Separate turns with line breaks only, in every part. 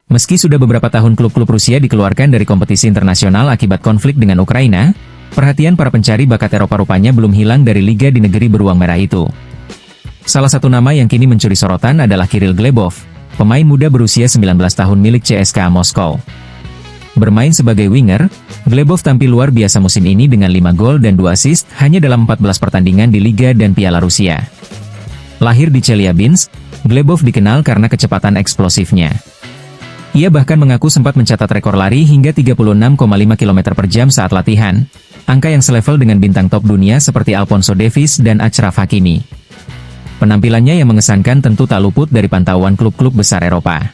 Meski sudah beberapa tahun klub-klub Rusia dikeluarkan dari kompetisi internasional akibat konflik dengan Ukraina, perhatian para pencari bakat Eropa rupanya belum hilang dari liga di negeri beruang merah itu. Salah satu nama yang kini mencuri sorotan adalah Kirill Glebov, pemain muda berusia 19 tahun milik CSKA Moskow. Bermain sebagai winger, Glebov tampil luar biasa musim ini dengan 5 gol dan 2 assist hanya dalam 14 pertandingan di Liga dan Piala Rusia. Lahir di Chelyabinsk, Glebov dikenal karena kecepatan eksplosifnya. Ia bahkan mengaku sempat mencatat rekor lari hingga 36,5 km per jam saat latihan, angka yang selevel dengan bintang top dunia seperti Alphonso Davies dan Achraf Hakimi. Penampilannya yang mengesankan tentu tak luput dari pantauan klub-klub besar Eropa.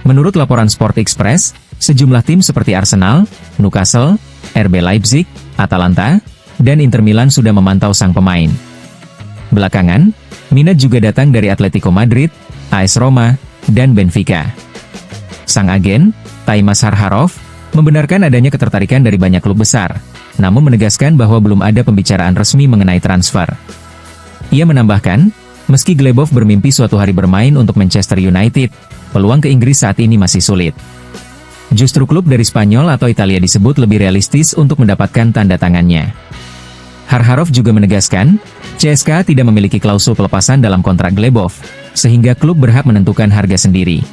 Menurut laporan Sport Express, sejumlah tim seperti Arsenal, Newcastle, RB Leipzig, Atalanta, dan Inter Milan sudah memantau sang pemain. Belakangan, minat juga datang dari Atletico Madrid, AS Roma, dan Benfica. Sang agen, Taimas Harharov, membenarkan adanya ketertarikan dari banyak klub besar, namun menegaskan bahwa belum ada pembicaraan resmi mengenai transfer. Ia menambahkan, meski Glebov bermimpi suatu hari bermain untuk Manchester United, peluang ke Inggris saat ini masih sulit. Justru klub dari Spanyol atau Italia disebut lebih realistis untuk mendapatkan tanda tangannya. Harharov juga menegaskan, CSKA tidak memiliki klausul pelepasan dalam kontrak Glebov, sehingga klub berhak menentukan harga sendiri.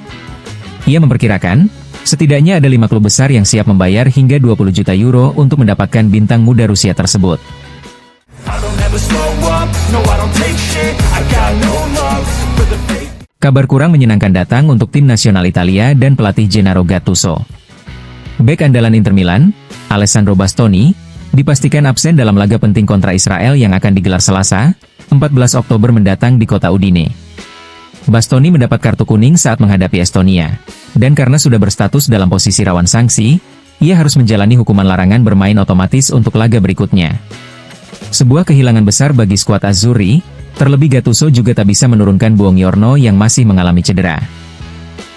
Ia memperkirakan, setidaknya ada 5 klub besar yang siap membayar hingga 20 juta euro untuk mendapatkan bintang muda Rusia tersebut. Kabar kurang menyenangkan datang untuk tim nasional Italia dan pelatih Gennaro Gattuso. Bek andalan Inter Milan, Alessandro Bastoni, dipastikan absen dalam laga penting kontra Israel yang akan digelar Selasa, 14 Oktober mendatang di kota Udine. Bastoni mendapat kartu kuning saat menghadapi Estonia, dan karena sudah berstatus dalam posisi rawan sanksi, ia harus menjalani hukuman larangan bermain otomatis untuk laga berikutnya. Sebuah kehilangan besar bagi skuad Azzurri, terlebih Gattuso juga tak bisa menurunkan Buongiorno yang masih mengalami cedera.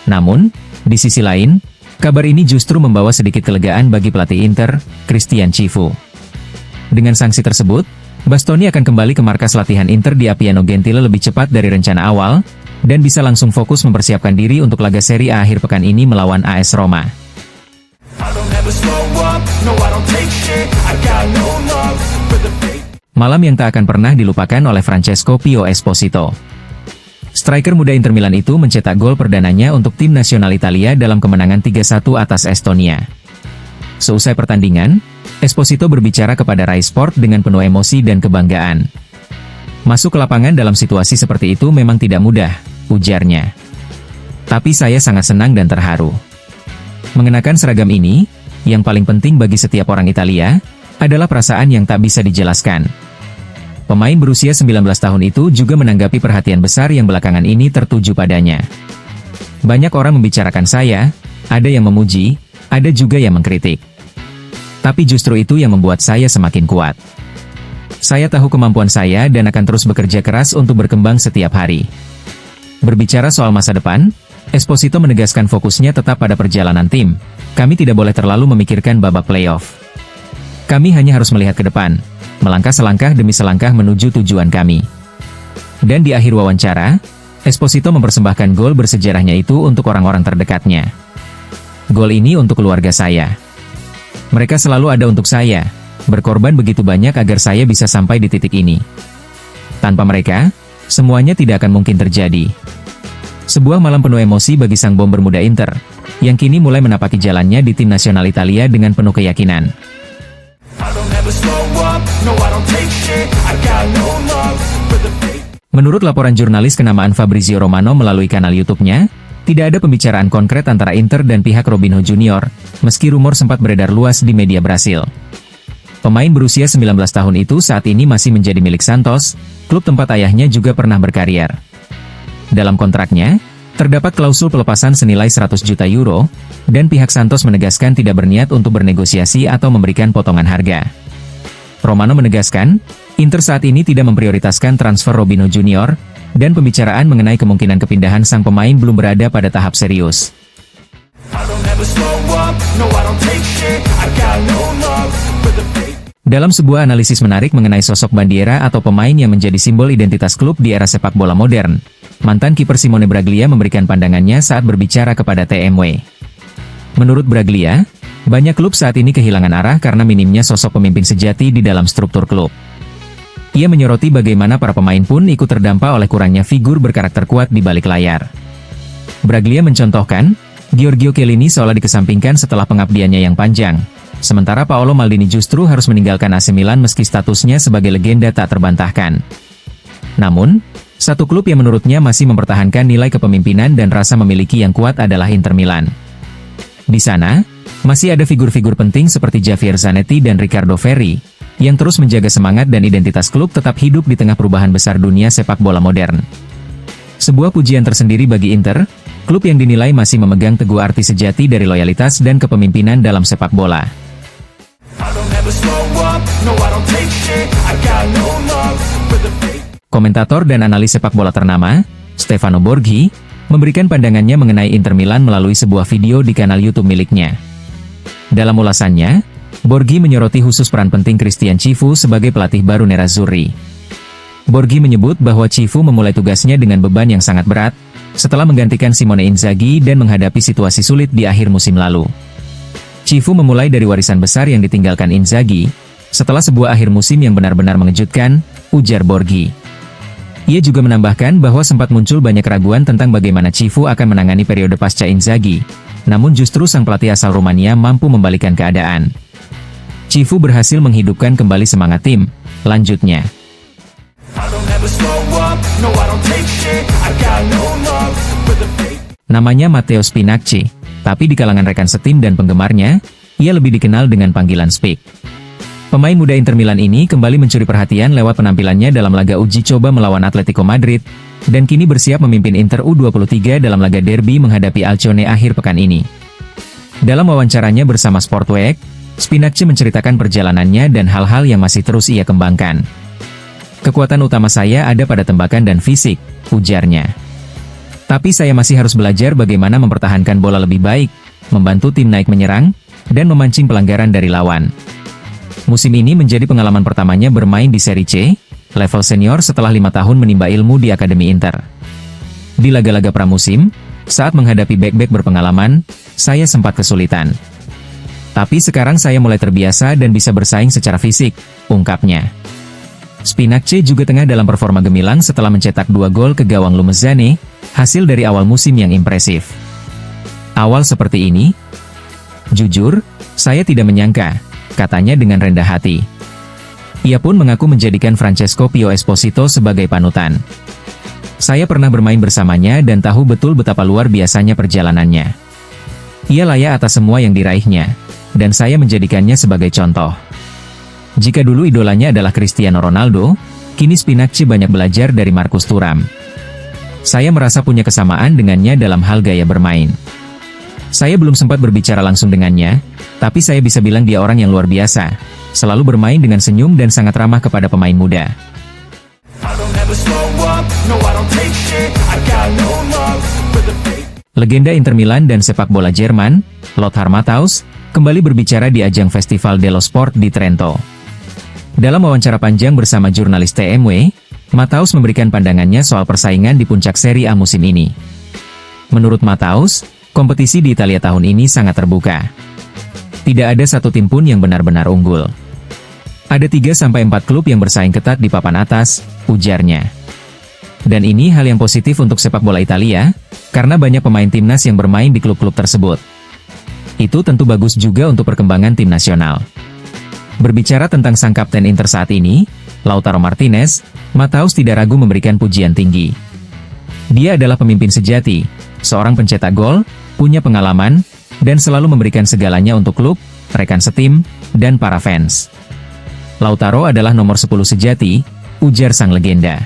Namun, di sisi lain, kabar ini justru membawa sedikit kelegaan bagi pelatih Inter, Christian Chivu. Dengan sanksi tersebut, Bastoni akan kembali ke markas latihan Inter di Appiano Gentile lebih cepat dari rencana awal, dan bisa langsung fokus mempersiapkan diri untuk laga Serie A akhir pekan ini melawan AS Roma. Malam yang tak akan pernah dilupakan oleh Francesco Pio Esposito. Striker muda Inter Milan itu mencetak gol perdananya untuk tim nasional Italia dalam kemenangan 3-1 atas Estonia. Seusai pertandingan, Esposito berbicara kepada Rai Sport dengan penuh emosi dan kebanggaan. Masuk ke lapangan dalam situasi seperti itu memang tidak mudah, ujarnya. Tapi saya sangat senang dan terharu. Mengenakan seragam ini, yang paling penting bagi setiap orang Italia, adalah perasaan yang tak bisa dijelaskan. Pemain berusia 19 tahun itu juga menanggapi perhatian besar yang belakangan ini tertuju padanya. Banyak orang membicarakan saya, ada yang memuji, ada juga yang mengkritik. Tapi justru itu yang membuat saya semakin kuat. Saya tahu kemampuan saya dan akan terus bekerja keras untuk berkembang setiap hari. Berbicara soal masa depan, Esposito menegaskan fokusnya tetap pada perjalanan tim. Kami tidak boleh terlalu memikirkan babak playoff. Kami hanya harus melihat ke depan, melangkah selangkah demi selangkah menuju tujuan kami. Dan di akhir wawancara, Esposito mempersembahkan gol bersejarahnya itu untuk orang-orang terdekatnya. Gol ini untuk keluarga saya. Mereka selalu ada untuk saya. Berkorban begitu banyak agar saya bisa sampai di titik ini. Tanpa mereka, semuanya tidak akan mungkin terjadi. Sebuah malam penuh emosi bagi sang bomber muda Inter, yang kini mulai menapaki jalannya di tim nasional Italia dengan penuh keyakinan. Menurut laporan jurnalis kenamaan Fabrizio Romano melalui kanal YouTube-nya, tidak ada pembicaraan konkret antara Inter dan pihak Robinho Junior, meski rumor sempat beredar luas di media Brasil. Pemain berusia 19 tahun itu saat ini masih menjadi milik Santos, klub tempat ayahnya juga pernah berkarier. Dalam kontraknya, terdapat klausul pelepasan senilai 100 juta euro, dan pihak Santos menegaskan tidak berniat untuk bernegosiasi atau memberikan potongan harga. Romano menegaskan, Inter saat ini tidak memprioritaskan transfer Robinho Junior, dan pembicaraan mengenai kemungkinan kepindahan sang pemain belum berada pada tahap serius. Dalam sebuah analisis menarik mengenai sosok Bandiera atau pemain yang menjadi simbol identitas klub di era sepak bola modern, mantan kiper Simone Braglia memberikan pandangannya saat berbicara kepada TMW. Menurut Braglia, banyak klub saat ini kehilangan arah karena minimnya sosok pemimpin sejati di dalam struktur klub. Ia menyoroti bagaimana para pemain pun ikut terdampak oleh kurangnya figur berkarakter kuat di balik layar. Braglia mencontohkan, Giorgio Chiellini seolah dikesampingkan setelah pengabdiannya yang panjang, sementara Paolo Maldini justru harus meninggalkan AC Milan meski statusnya sebagai legenda tak terbantahkan. Namun, satu klub yang menurutnya masih mempertahankan nilai kepemimpinan dan rasa memiliki yang kuat adalah Inter Milan. Di sana, masih ada figur-figur penting seperti Javier Zanetti dan Riccardo Ferri, yang terus menjaga semangat dan identitas klub tetap hidup di tengah perubahan besar dunia sepak bola modern. Sebuah pujian tersendiri bagi Inter, klub yang dinilai masih memegang teguh arti sejati dari loyalitas dan kepemimpinan dalam sepak bola. Komentator dan analis sepak bola ternama, Stefano Borghi, memberikan pandangannya mengenai Inter Milan melalui sebuah video di kanal YouTube miliknya. Dalam ulasannya, Borghi menyoroti khusus peran penting Christian Cifu sebagai pelatih baru Nerazzurri. Borghi menyebut bahwa Cifu memulai tugasnya dengan beban yang sangat berat, setelah menggantikan Simone Inzaghi dan menghadapi situasi sulit di akhir musim lalu. Cifu memulai dari warisan besar yang ditinggalkan Inzaghi, setelah sebuah akhir musim yang benar-benar mengejutkan, ujar Borghi. Ia juga menambahkan bahwa sempat muncul banyak keraguan tentang bagaimana Cifu akan menangani periode pasca Inzaghi, namun justru sang pelatih asal Rumania mampu membalikkan keadaan. Cifu berhasil menghidupkan kembali semangat tim, lanjutnya. Namanya Matteo Spinacci, tapi di kalangan rekan setim dan penggemarnya, ia lebih dikenal dengan panggilan Spik. Pemain muda Inter Milan ini kembali mencuri perhatian lewat penampilannya dalam laga uji coba melawan Atletico Madrid, dan kini bersiap memimpin Inter U23 dalam laga derby menghadapi Alcione akhir pekan ini. Dalam wawancaranya bersama Sportweek, Spinacci menceritakan perjalanannya dan hal-hal yang masih terus ia kembangkan. Kekuatan utama saya ada pada tembakan dan fisik, ujarnya. Tapi saya masih harus belajar bagaimana mempertahankan bola lebih baik, membantu tim naik menyerang, dan memancing pelanggaran dari lawan. Musim ini menjadi pengalaman pertamanya bermain di Serie C, level senior setelah 5 tahun menimba ilmu di Akademi Inter. Di laga-laga pramusim, saat menghadapi bek-bek berpengalaman, saya sempat kesulitan. Tapi sekarang saya mulai terbiasa dan bisa bersaing secara fisik, ungkapnya. Spinacci juga tengah dalam performa gemilang setelah mencetak 2 gol ke gawang Lumezzane, hasil dari awal musim yang impresif. Awal seperti ini? Jujur, saya tidak menyangka, katanya dengan rendah hati. Ia pun mengaku menjadikan Francesco Pio Esposito sebagai panutan. Saya pernah bermain bersamanya dan tahu betul betapa luar biasanya perjalanannya. Ia layak atas semua yang diraihnya, dan saya menjadikannya sebagai contoh. Jika dulu idolanya adalah Cristiano Ronaldo, kini Spinacci banyak belajar dari Marcus Thuram. Saya merasa punya kesamaan dengannya dalam hal gaya bermain. Saya belum sempat berbicara langsung dengannya, tapi saya bisa bilang dia orang yang luar biasa, selalu bermain dengan senyum dan sangat ramah kepada pemain muda. Legenda Inter Milan dan sepak bola Jerman, Lothar Matthaus, kembali berbicara di ajang Festival dello Sport di Trento. Dalam wawancara panjang bersama jurnalis TMW, Matthaus memberikan pandangannya soal persaingan di puncak Serie A musim ini. Menurut Matthaus, kompetisi di Italia tahun ini sangat terbuka. Tidak ada satu tim pun yang benar-benar unggul. Ada 3-4 klub yang bersaing ketat di papan atas, ujarnya. Dan ini hal yang positif untuk sepak bola Italia, karena banyak pemain timnas yang bermain di klub-klub tersebut. Itu tentu bagus juga untuk perkembangan tim nasional. Berbicara tentang sang kapten Inter saat ini, Lautaro Martinez, Matthaus tidak ragu memberikan pujian tinggi. Dia adalah pemimpin sejati, seorang pencetak gol, punya pengalaman, dan selalu memberikan segalanya untuk klub, rekan setim, dan para fans. Lautaro adalah nomor 10 sejati, ujar sang legenda.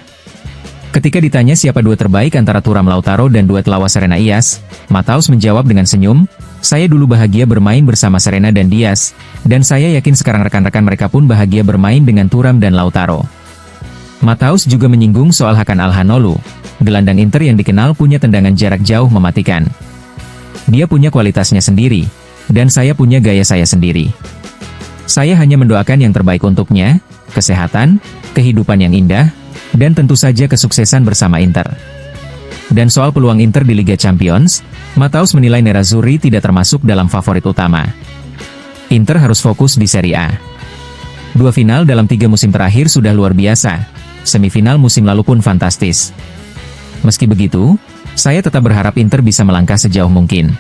Ketika ditanya siapa duet terbaik antara Thuram Lautaro dan duet lawas Serena Ias, Matthaus menjawab dengan senyum, "Saya dulu bahagia bermain bersama Serena dan Diaz, dan saya yakin sekarang rekan-rekan mereka pun bahagia bermain dengan Thuram dan Lautaro." Matthaus juga menyinggung soal Hakan Calhanoglu, gelandang Inter yang dikenal punya tendangan jarak jauh mematikan. "Dia punya kualitasnya sendiri, dan saya punya gaya saya sendiri. Saya hanya mendoakan yang terbaik untuknya, kesehatan, kehidupan yang indah, dan tentu saja kesuksesan bersama Inter. Dan soal peluang Inter di Liga Champions, Matthaus menilai Nerazzurri tidak termasuk dalam favorit utama. Inter harus fokus di Serie A. 2 final dalam 3 musim terakhir sudah luar biasa, semifinal musim lalu pun fantastis. Meski begitu, saya tetap berharap Inter bisa melangkah sejauh mungkin.